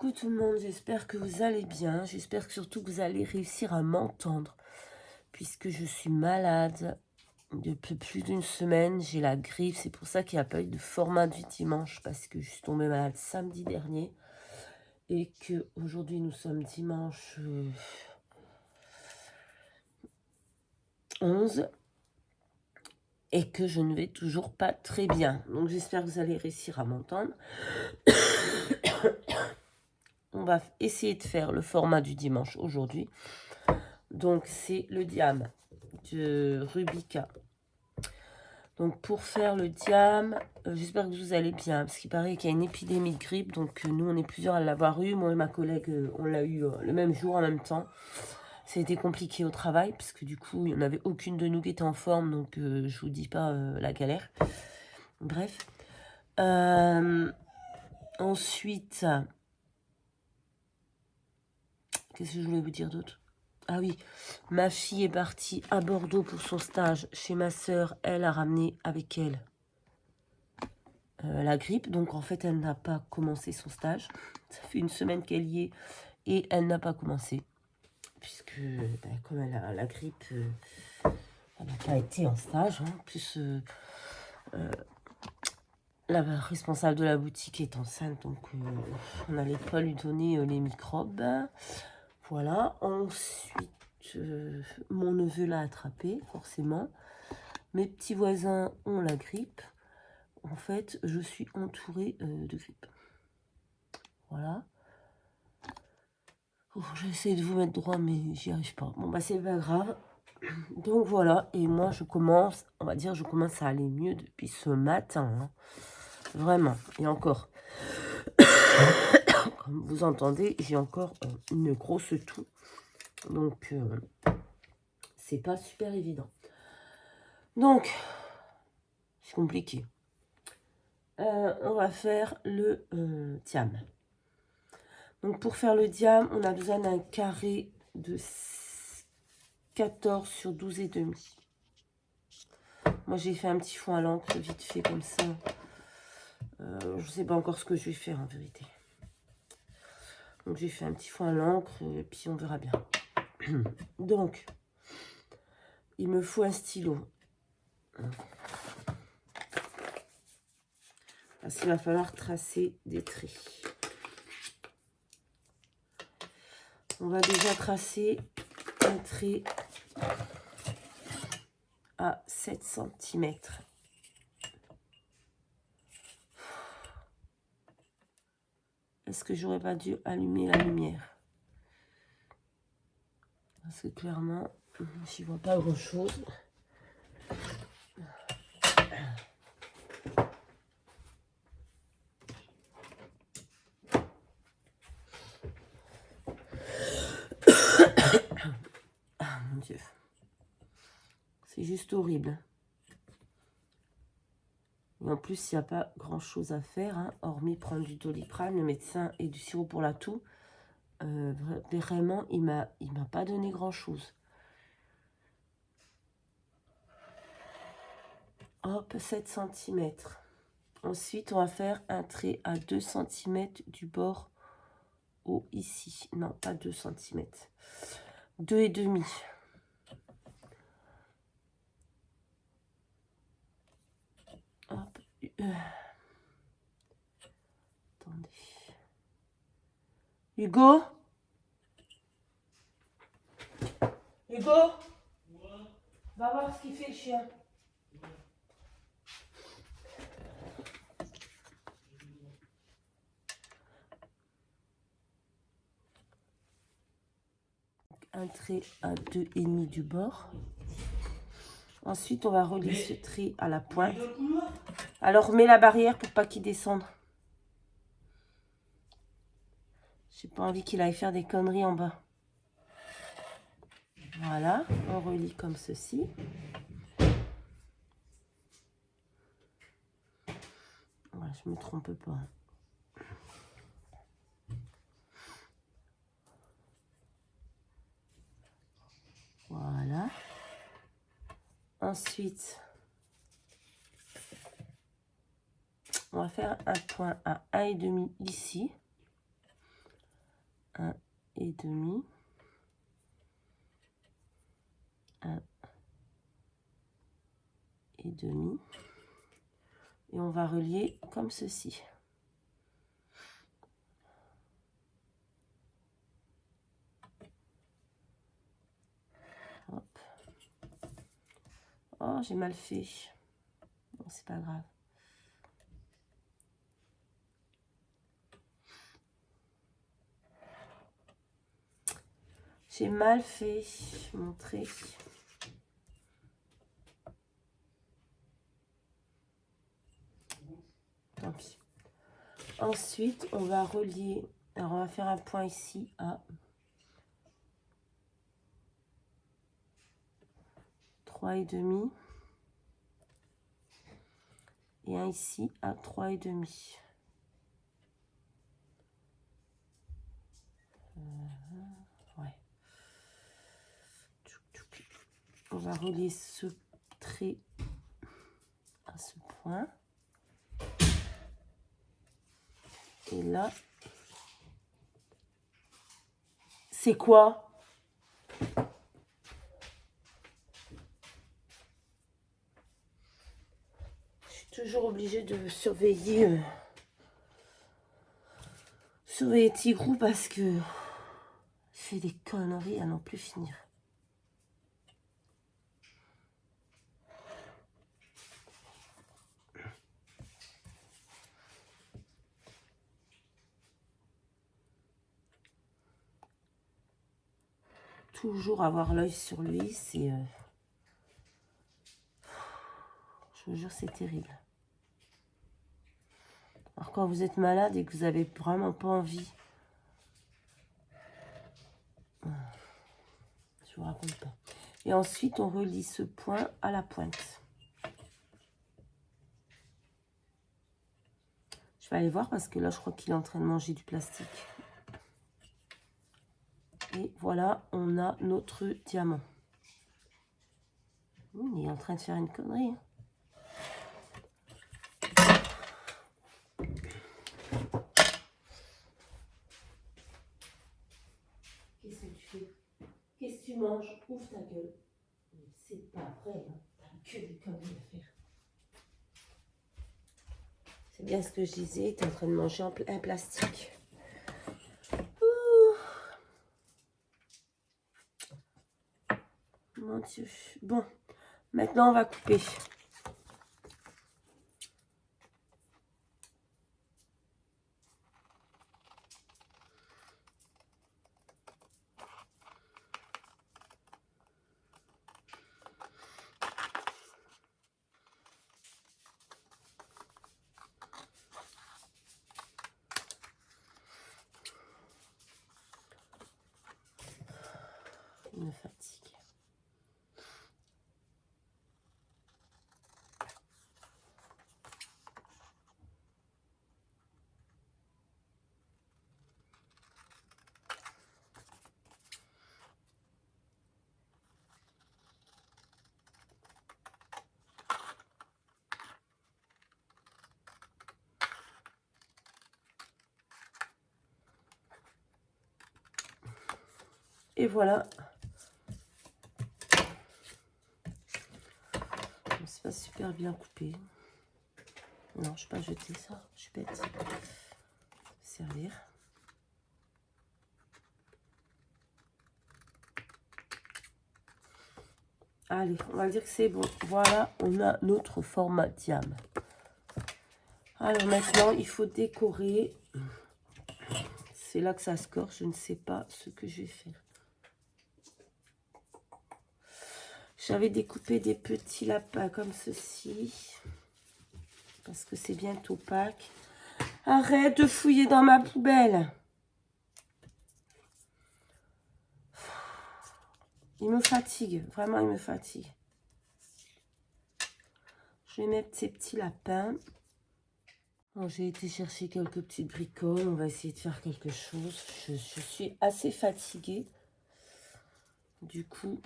Coucou tout le monde, j'espère que vous allez bien. J'espère que surtout que vous allez réussir à m'entendre. Puisque je suis malade depuis plus d'une semaine, j'ai la grippe. C'est pour ça qu'il n'y a pas eu de format du dimanche. Parce que je suis tombée malade samedi dernier. Et que aujourd'hui nous sommes dimanche 11. Et que je ne vais toujours pas très bien. Donc j'espère que vous allez réussir à m'entendre. On va essayer de faire le format du dimanche aujourd'hui. Donc c'est le diam de Rubica. Donc pour faire le diam, j'espère que vous allez bien, parce qu'il paraît qu'il y a une épidémie de grippe, donc nous on est plusieurs à l'avoir eu, moi et ma collègue on l'a eu le même jour en même temps. Ça a été compliqué au travail, parce que du coup il n'y en avait aucune de nous qui était en forme, donc je vous dis pas la galère. Bref. Ensuite, qu'est-ce que je voulais vous dire d'autre? Ah oui, ma fille est partie à Bordeaux pour son stage chez ma sœur. Elle a ramené avec elle la grippe. Donc, en fait, elle n'a pas commencé son stage. Ça fait une semaine qu'elle y est et elle n'a pas commencé. Puisque, comme elle a la grippe, elle n'a pas été en stage. Hein. En plus, la responsable de la boutique est enceinte. Donc, on n'allait pas lui donner les microbes. Voilà. Ensuite, mon neveu l'a attrapé, forcément. Mes petits voisins ont la grippe. En fait, je suis entourée de grippe. Voilà. Oh, j'essaie de vous mettre droit, mais j'y arrive pas. Bon, bah, c'est pas grave. Donc, voilà. Et moi, je commence, on va dire, je commence à aller mieux depuis ce matin. Hein. Vraiment. Et encore. Comme vous entendez, j'ai encore une grosse toux. Donc, c'est pas super évident. Donc, c'est compliqué. On va faire le diam. Donc, pour faire le diam, on a besoin d'un carré de 14 sur 12 et demi. Moi, j'ai fait un petit fond à l'encre, vite fait, comme ça. Je ne sais pas encore ce que je vais faire, en vérité. Donc, j'ai fait un petit fond à l'encre, et puis on verra bien. Donc, il me faut un stylo. Parce qu'il va falloir tracer des traits. On va déjà tracer un trait à 7 cm. Est-ce que j'aurais pas dû allumer la lumière? Parce que clairement, j'y vois pas grand-chose. Ah mon Dieu. C'est juste horrible. Et en plus, il n'y a pas grand-chose à faire, hein, hormis prendre du Doliprane, le médecin, et du sirop pour la toux. Vraiment, il m'a pas donné grand-chose. Hop, 7 cm. Ensuite, on va faire un trait à 2 cm du bord au ici. Non, pas 2 cm. 2,5. Hop. Attendez. Hugo? Hugo? Va voir ce qu'il fait le chien. Un trait à 2,5 du bord. Ensuite, on va relier ce trait à la pointe. Alors, mets la barrière pour pas qu'il descende. J'ai pas envie qu'il aille faire des conneries en bas. Voilà, on relie comme ceci. Voilà, je me trompe pas. Voilà. Ensuite, on va faire un point à 1,5 ici. 1 et demi, 1 et demi, et on va relier comme ceci. Hop. Oh, j'ai mal fait. Bon, c'est pas grave. J'ai mal fait mon trait. Tant pis. Ensuite, on va relier. Alors, on va faire un point ici à 3 et demi. Et un ici à 3 et demi. Ouais. On va relier ce trait à ce point. Et là, c'est quoi? Je suis toujours obligée de surveiller Tigrou parce que il fait des conneries à n'en plus finir. Toujours avoir l'œil sur lui, c'est... je vous jure, c'est terrible. Alors quand vous êtes malade et que vous n'avez vraiment pas envie... Je vous raconte pas. Et ensuite, on relie ce point à la pointe. Je vais aller voir parce que là, je crois qu'il est en train de manger du plastique. Et voilà, on a notre diamant. Il est en train de faire une connerie. Qu'est-ce que tu fais? Qu'est-ce que tu manges? Ouvre ta gueule. C'est pas vrai, hein. T'as que des conneries à faire. C'est bien ce que je disais, t'es en train de manger un plastique. Ouh. Mon Dieu. Bon, maintenant on va couper. Il me fatigue. Et voilà. C'est pas super bien coupé. Non, je ne vais pas jeter ça. Je suis bête. Servir. Allez, on va dire que c'est bon. Voilà, on a notre format diam. Alors maintenant, il faut décorer. C'est là que ça se corse. Je ne sais pas ce que je vais faire. J'avais découpé des petits lapins comme ceci. Parce que c'est bientôt Pâques. Arrête de fouiller dans ma poubelle. Il me fatigue. Vraiment, il me fatigue. Je vais mettre ces petits lapins. Bon, j'ai été chercher quelques petites bricoles. On va essayer de faire quelque chose. Je suis assez fatiguée. Du coup,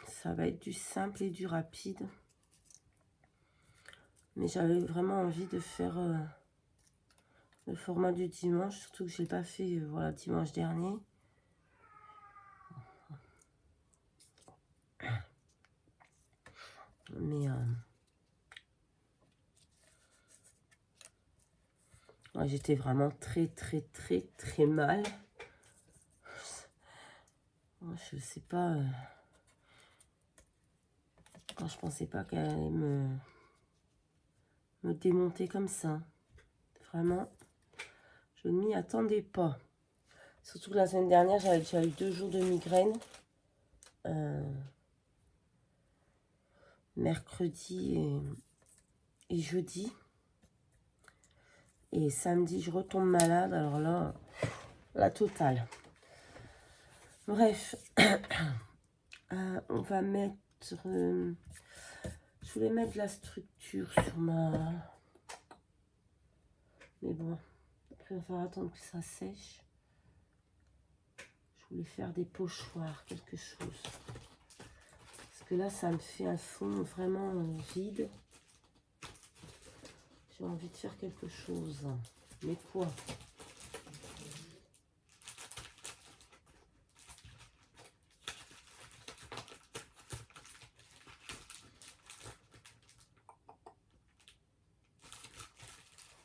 ça va être du simple et du rapide. Mais j'avais vraiment envie de faire le format du dimanche. Surtout que je ne l'ai pas fait voilà, dimanche dernier. Mais ouais, j'étais vraiment très mal. Je sais pas. Je pensais pas qu'elle allait me démonter comme ça. Vraiment, je ne m'y attendais pas. Surtout que la semaine dernière, j'avais déjà eu 2 jours de migraine. Mercredi et jeudi. Et samedi, je retombe malade. Alors là, la totale. Bref, on va mettre... je voulais mettre la structure sur ma... Mais bon, après, il va falloir attendre que ça sèche. Je voulais faire des pochoirs, quelque chose. Parce que là, ça me fait un fond vraiment vide. J'ai envie de faire quelque chose. Mais quoi?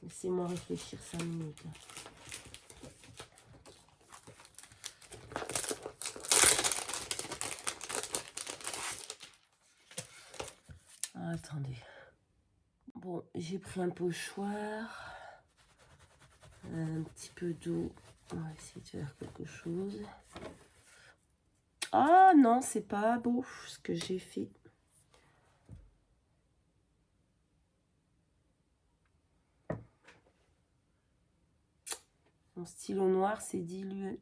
Laissez-moi réfléchir 5 minutes. Ah, attendez. Bon, j'ai pris un pochoir. Un petit peu d'eau. On va essayer de faire quelque chose. Ah non, c'est pas beau ce que j'ai fait. Mon stylo noir s'est dilué.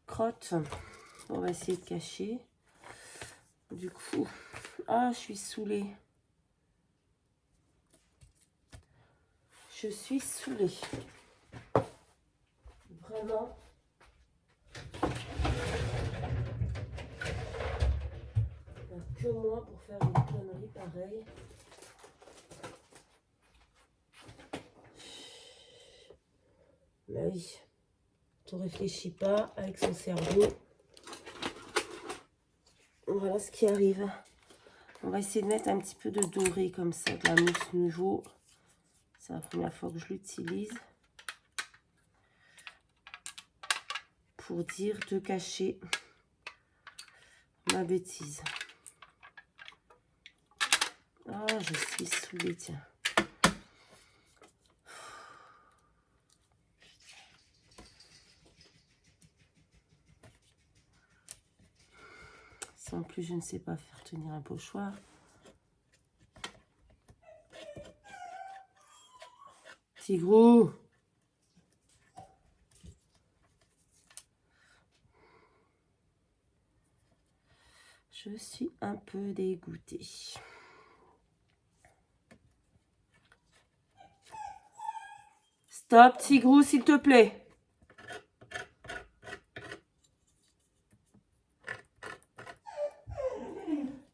Crotte. On va essayer de cacher. Du coup, ah, je suis saoulée. Je suis saoulée. Vraiment. Il n'y a que moi pour faire une connerie pareille. Bah oui. On ne réfléchit pas avec son cerveau. Voilà ce qui arrive. On va essayer de mettre un petit peu de doré comme ça, de la mousse nouveau. C'est la première fois que je l'utilise. Pour dire de cacher ma bêtise. Ah, je suis saoulée, tiens. Si en plus je ne sais pas faire tenir un pochoir. Tigrou! Je suis un peu dégoûtée. Stop, Tigrou, s'il te plaît.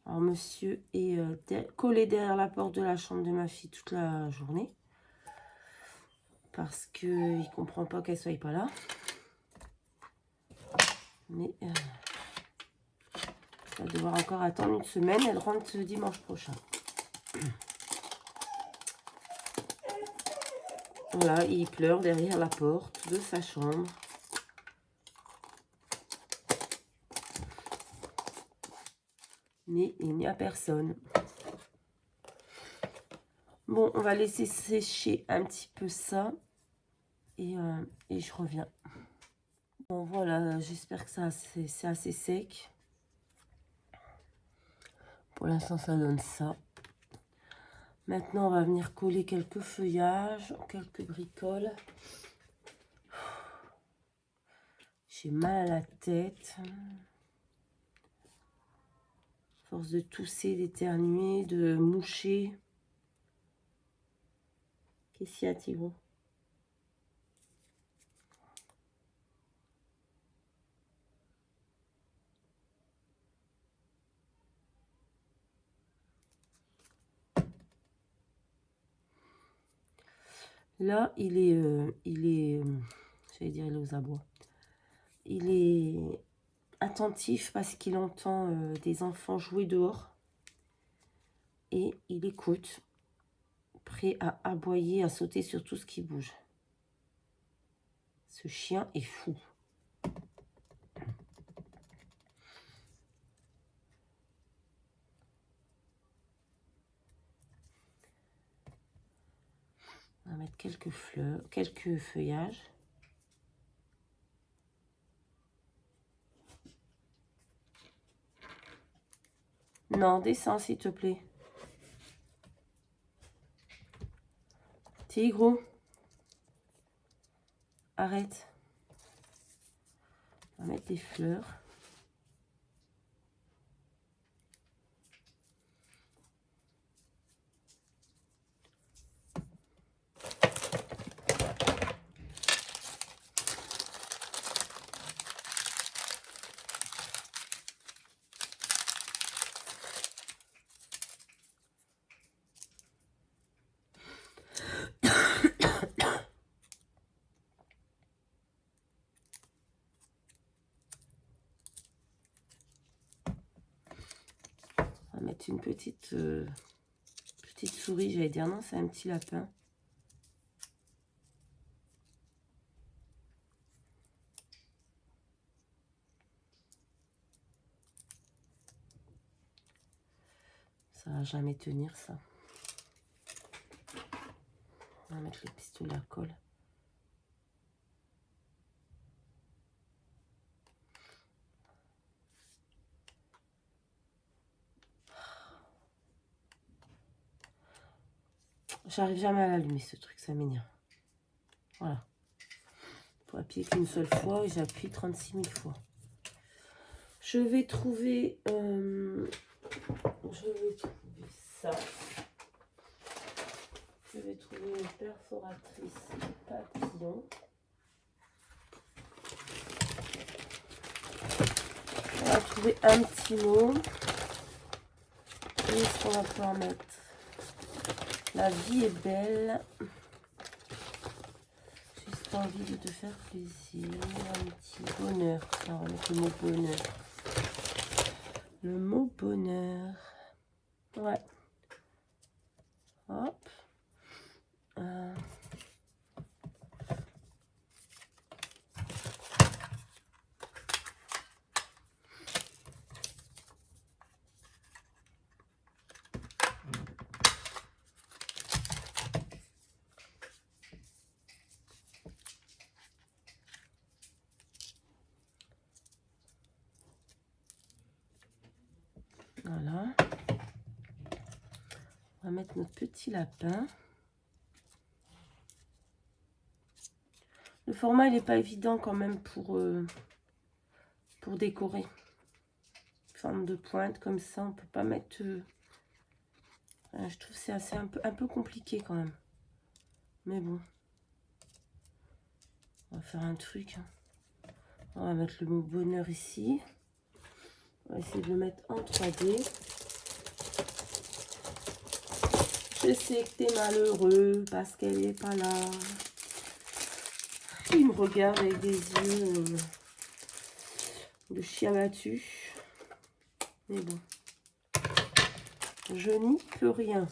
Alors, monsieur est collé derrière la porte de la chambre de ma fille toute la journée. Parce qu'il ne comprend pas qu'elle ne soit pas là. Mais elle va devoir encore attendre une semaine. Elle rentre ce dimanche prochain. Voilà, il pleure derrière la porte de sa chambre. Mais il n'y a personne. Bon, on va laisser sécher un petit peu ça. Et je reviens. Bon, voilà, j'espère que c'est assez sec. Pour l'instant, ça donne ça. Maintenant, on va venir coller quelques feuillages, quelques bricoles. J'ai mal à la tête. Force de tousser, d'éternuer, de moucher. Qu'est-ce qu'il y a, Tigrou? Là, il est, j'allais dire, il est aux abois. Il est attentif parce qu'il entend des enfants jouer dehors. Et il écoute, prêt à aboyer, à sauter sur tout ce qui bouge. Ce chien est fou. On va mettre quelques fleurs, quelques feuillages. Non, descends s'il te plaît. Tigre. Arrête. On va mettre des fleurs. On va mettre une petite souris, j'allais dire non, c'est un petit lapin. Ça va jamais tenir ça. On va mettre le pistolet à colle. J'arrive jamais à l'allumer ce truc, ça m'énerve. Voilà. Il faut appuyer qu'une seule fois et j'appuie 36 000 fois. Je vais trouver ça. Je vais trouver une perforatrice papillon. On va trouver un petit mot. Qu'est-ce qu'on va pouvoir mettre? La vie est belle. Juste envie de te faire plaisir. Un petit bonheur. Alors, on va mettre le mot bonheur. Le mot bonheur. Ouais. Hop. Voilà. On va mettre notre petit lapin. Le format, il n'est pas évident quand même pour décorer. Forme de pointe comme ça, on peut pas mettre... je trouve que c'est assez un peu compliqué quand même. Mais bon. On va faire un truc. On va mettre le mot bonheur ici. On va essayer de le mettre en 3D. Je sais que t'es malheureux parce qu'elle n'est pas là. Il me regarde avec des yeux de chien battu. Mais bon. Je n'y peux rien.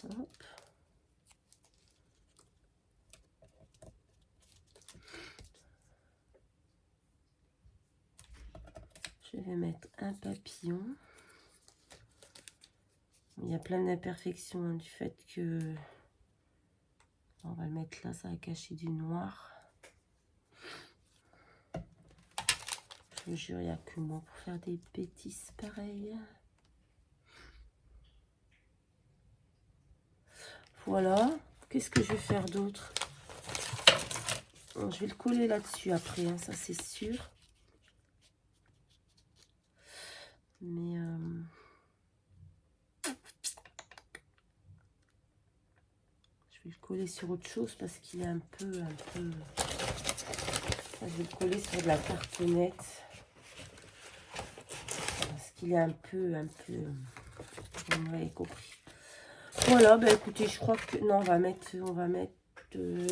Hop. Je vais mettre un papillon. Il y a plein d'imperfections hein, du fait que... On va le mettre là, ça va cacher du noir. Je vous jure, il n'y a que moi pour faire des bêtises pareilles. Voilà. Qu'est-ce que je vais faire d'autre? Je vais le coller là-dessus après, hein, ça c'est sûr. Mais... je Je vais le coller sur autre chose parce qu'il est un peu... Je vais le coller sur de la cartonnette. Parce qu'il est un peu... Vous avez compris. Voilà, bah écoutez, je crois que... Non, on va mettre des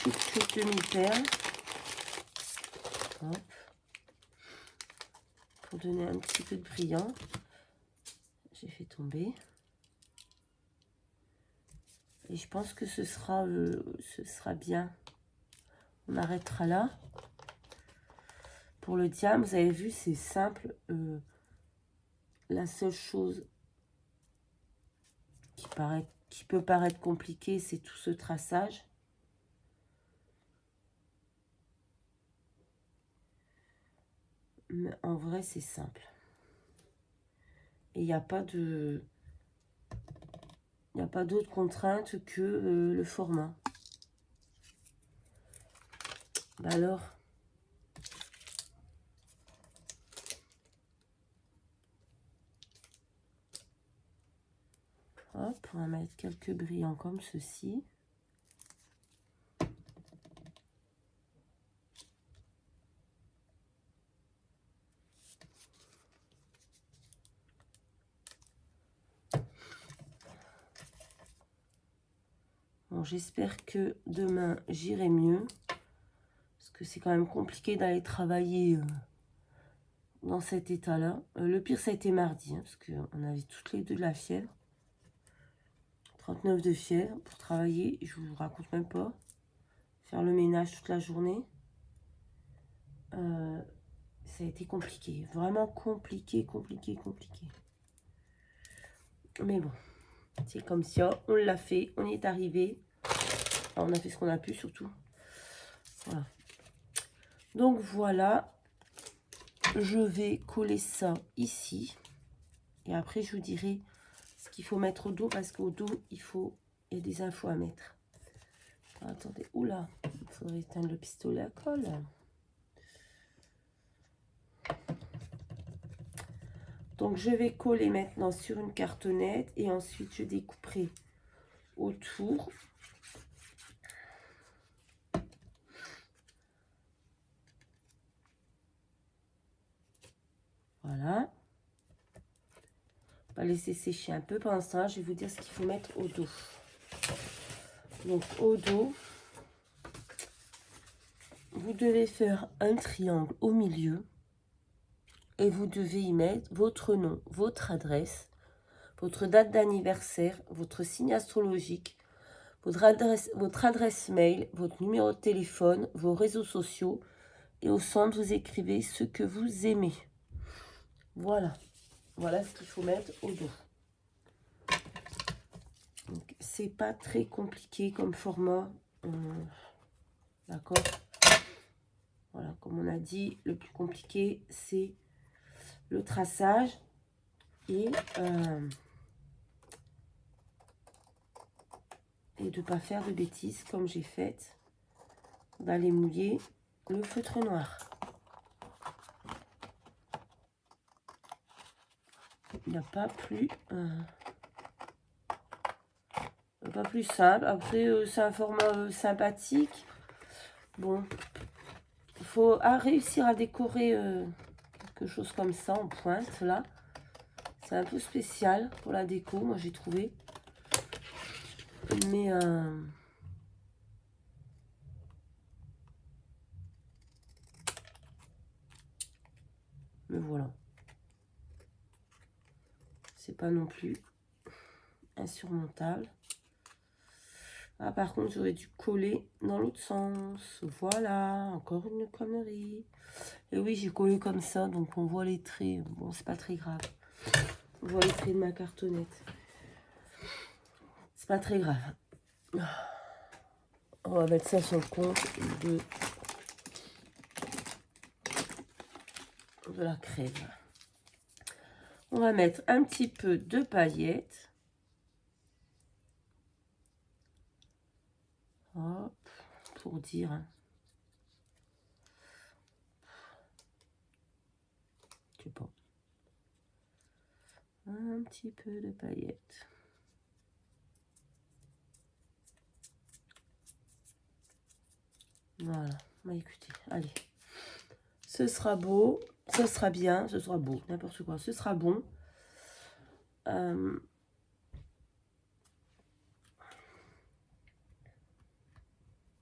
tchouk demi-perles. Hop. Pour donner un petit peu de brillant. J'ai fait tomber. Et je pense que ce sera bien. On arrêtera là. Pour le diamant, vous avez vu, c'est simple. La seule chose qui peut paraître compliquée, c'est tout ce traçage. Mais en vrai, c'est simple. Et il n'y a pas de... Il n'y a pas d'autre contrainte que le format. Bah alors... Hop, on va mettre quelques brillants comme ceci. Bon, j'espère que demain, j'irai mieux. Parce que c'est quand même compliqué d'aller travailler dans cet état-là. Le pire, ça a été mardi, hein, parce qu'on avait toutes les deux de la fièvre. 39 de fièvre pour travailler, je vous raconte même pas. Faire le ménage toute la journée. Ça a été compliqué. Vraiment compliqué. Mais bon, c'est comme ça. On l'a fait, on y est arrivé. Enfin, on a fait ce qu'on a pu surtout. Voilà. Donc voilà. Je vais coller ça ici. Et après, je vous dirai ce qu'il faut mettre au dos. Parce qu'au dos, il y a des infos à mettre. Alors, attendez, oula, il faudrait éteindre le pistolet à colle. Donc, je vais coller maintenant sur une cartonnette. Et ensuite, je découperai autour. Voilà. On va laisser sécher un peu. Pendant ce temps, je vais vous dire ce qu'il faut mettre au dos. Donc, au dos, vous devez faire un triangle au milieu. Et vous devez y mettre votre nom, votre adresse, votre date d'anniversaire, votre signe astrologique, votre adresse mail, votre numéro de téléphone, vos réseaux sociaux. Et au centre, vous écrivez ce que vous aimez. Voilà. Voilà ce qu'il faut mettre au dos. Donc, c'est pas très compliqué comme format. D'accord. Voilà, comme on a dit, le plus compliqué, c'est le traçage et de ne pas faire de bêtises comme j'ai fait, d'aller mouiller le feutre noir. Il n'y a pas plus simple. Après, c'est un format sympathique. Bon, il faut réussir à décorer quelque chose comme ça en pointe, là. C'est un peu spécial pour la déco, moi j'ai trouvé. Mais voilà. C'est pas non plus insurmontable. Ah, par contre, j'aurais dû coller dans l'autre sens. Voilà, encore une connerie. Et oui, j'ai collé comme ça, donc on voit les traits. Bon, c'est pas très grave. On voit les traits de ma cartonnette. C'est pas très grave. On va mettre ça sur le compte de la crème. On va mettre un petit peu de paillettes. Hop, pour dire. Je sais pas. Un petit peu de paillettes. Voilà, bah, écoutez, allez. Ce sera beau, ce sera bien, ce sera beau, n'importe quoi, ce sera bon.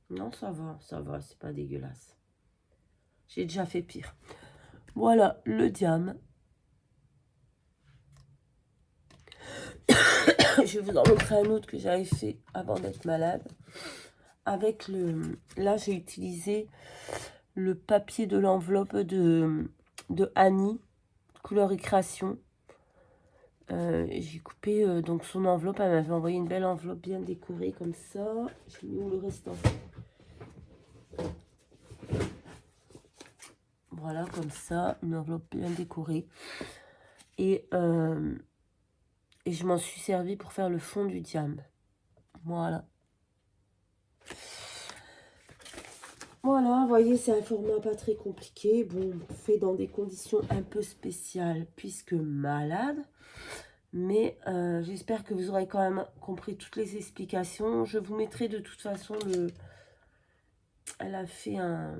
Non, ça va, c'est pas dégueulasse. J'ai déjà fait pire. Voilà, le diam. Je vais vous en montrer un autre que j'avais fait avant d'être malade. Avec le... Là, j'ai utilisé le papier de l'enveloppe de Annie, couleur et création. J'ai coupé donc son enveloppe. Elle m'avait envoyé une belle enveloppe bien décorée comme ça. J'ai mis où le restant. Voilà, comme ça, une enveloppe bien décorée. Et je m'en suis servi pour faire le fond du diam. Voilà. Voilà, vous voyez, c'est un format pas très compliqué. Bon, fait dans des conditions un peu spéciales puisque malade. Mais j'espère que vous aurez quand même compris toutes les explications. Je vous mettrai de toute façon le... Elle a fait un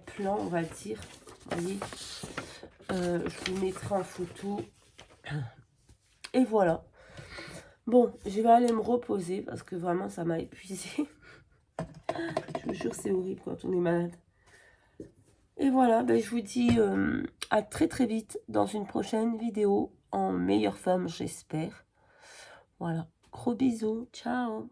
plan, on va dire. Vous voyez, je vous mettrai en photo. Et voilà. Bon, je vais aller me reposer parce que vraiment, ça m'a épuisée. Je vous jure, c'est horrible quand on est malade. Et voilà, ben, je vous dis à très très vite dans une prochaine vidéo en meilleure forme, j'espère. Voilà, gros bisous, ciao.